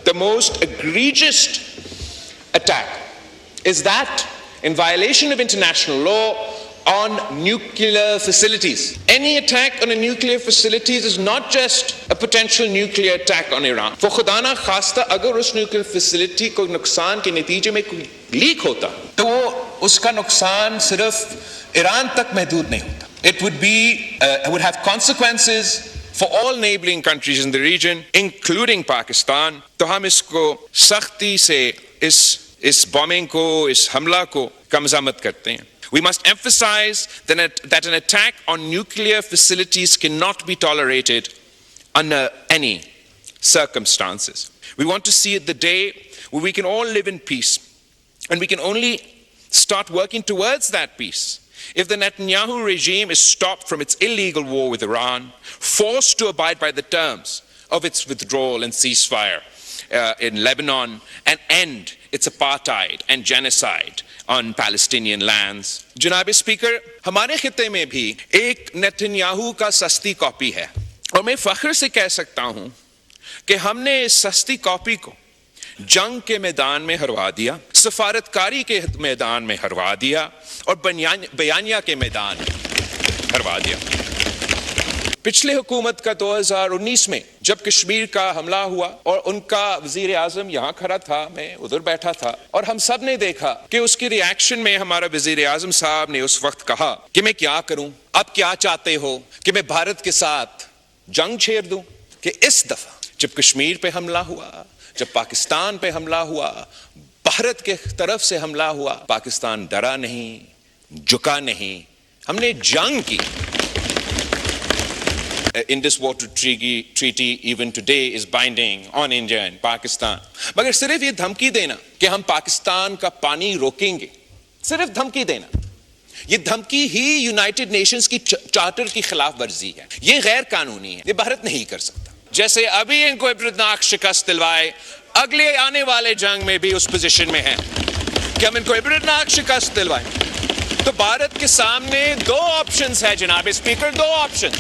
The most egregious attack is that in violation of international law on nuclear facilities. Any attack on a nuclear facilities is not just a potential nuclear attack on Iran. For खुदा ना खास्ता अगर उस nuclear facility को नुकसान के नतीजे में कोई लीक होता तो वो उसका नुकसान सिर्फ ईरान तक महदूद नहीं होता. It would have consequences for all neighboring countries in the region, including Pakistan. तो हम इसको सख्ती से इस bombing को, इस हमला को कमज़ामत करते हैं. We must emphasize that an attack on nuclear facilities cannot be tolerated under any circumstances. We want to see the day where we can all live in peace, and we can only start working towards that peace if the Netanyahu regime is stopped from its illegal war with Iran, forced to abide by the terms of its withdrawal and ceasefire in Lebanon, and end its apartheid and genocide on Palestinian lands. जनाब speaker, हमारे खिते में भी एक Netanyahu का सस्ती copy है और मैं फख्र से कह सकता हूं कि हमने इस सस्ती कॉपी को जंग के मैदान में हरवा दिया, सफारतकारी के मैदान में हरवा दिया और बयानिया के मैदान में हरवा दिया. पिछले हुकूमत का 2019 में जब कश्मीर का हमला हुआ और उनका वजीर आजम यहाँ खड़ा था, मैं उधर बैठा था, और हम सब ने देखा कि उसकी रिएक्शन में हमारा वजीर आजम साहब ने उस वक्त कहा कि मैं क्या करूं, अब क्या चाहते हो कि मैं भारत के साथ जंग छेड़ दूं. कि इस दफा जब कश्मीर पे हमला हुआ, जब पाकिस्तान पे हमला हुआ, भारत के तरफ से हमला हुआ, पाकिस्तान डरा नहीं, झुका नहीं, हमने जंग की. Indus Water Treaty even today is binding on India and Pakistan. मगर सिर्फ ये धमकी देना कि हम पाकिस्तान का पानी रोकेंगे, सिर्फ धमकी देना, ये धमकी ही यूनाइटेड नेशंस की चार्टर की खिलाफ वर्जी है. ये गैर कानूनी है, ये भारत नहीं कर सकता. जैसे अभी इनको इब्रतनाक शिकस्त दिलवाए, अगले आने वाले जंग में भी उस पोजीशन में है कि हम इनको इब्रतनाक शिकस्त दिलवाएं. तो भारत के सामने दो ऑप्शंस है जनाब स्पीकर, दो ऑप्शन.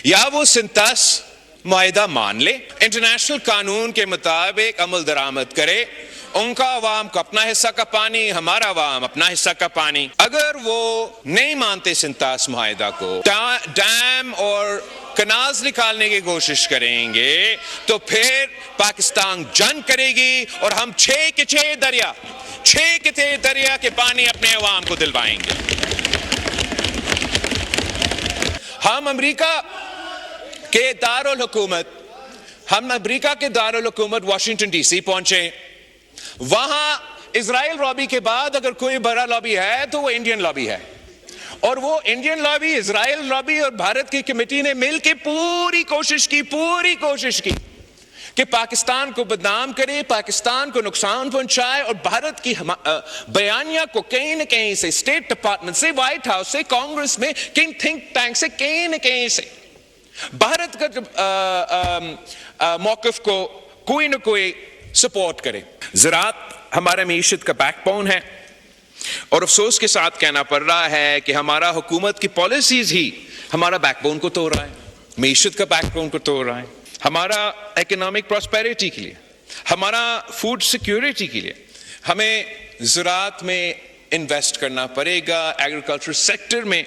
या वो सिंतास मुआहिदा मान ले, इंटरनेशनल कानून के मुताबिक अमल दरामद करे, उनका अवाम को अपना हिस्सा का पानी, हमारा अवाम अपना हिस्सा का पानी. अगर वो नहीं मानते सिंतास मुआहिदा को, डैम और कनाल्स निकालने की कोशिश करेंगे, तो फिर पाकिस्तान जंग करेगी और हम 6 के 6 दरिया के पानी अपने अवाम को दिलवाएंगे. हम अमेरिका के दारुल हुकूमत वाशिंगटन डीसी पहुंचे. वहां इजराइल लॉबी के बाद अगर कोई बड़ा लॉबी है तो वो इंडियन लॉबी है, और वो इंडियन लॉबी, इजराइल लॉबी और भारत की कमेटी ने मिलकर पूरी कोशिश की कि पाकिस्तान को बदनाम करे, पाकिस्तान को नुकसान पहुंचाए, और भारत की बयानिया को कहीं न कहीं से, स्टेट डिपार्टमेंट से, व्हाइट हाउस से, कांग्रेस में, किन थिंक टैंक से, कहीं न कहीं से भारत का मौक़िफ़ को कोई न कोई सपोर्ट करे. ज़राअत हमारे मईशत का बैकबोन है, और अफसोस के साथ कहना पड़ रहा है कि हमारा हुकूमत की पॉलिसीज़ ही हमारा बैकबोन को तोड़ रहा है, मईशत का बैकबोन को तोड़ रहा है. हमारा इकोनॉमिक प्रॉस्पेरिटी के लिए, हमारा फूड सिक्योरिटी के लिए हमें ज़राअत में इन्वेस्ट करना पड़ेगा. एग्रीकल्चर सेक्टर में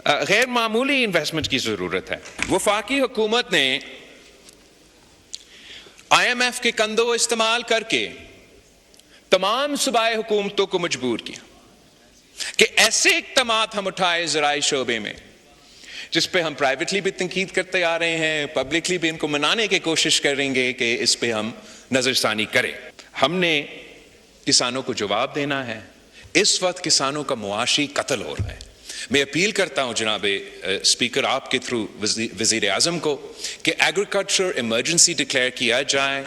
गैर मामूली इन्वेस्टमेंट की ज़रूरत है. वफाकी हुकूमत ने IMF के कंधों इस्तेमाल करके तमाम सूबाई हुकूमतों को मजबूर किया कि ऐसे इक़दामात हम उठाए ज़राई शोबे में जिस पे हम प्राइवेटली भी तनकीद करते आ रहे हैं, पब्लिकली भी इनको मनाने की कोशिश करेंगे कि इस पे हम नज़रसानी करें. हमने किसानों को जवाब देना है. इस वक्त किसानों का मुआशी कत्ल हो रहा है. मैं अपील करता हूं जनाब स्पीकर आपके थ्रू वज़ीर आज़म को कि एग्रीकल्चर इमरजेंसी डिक्लेयर किया जाए.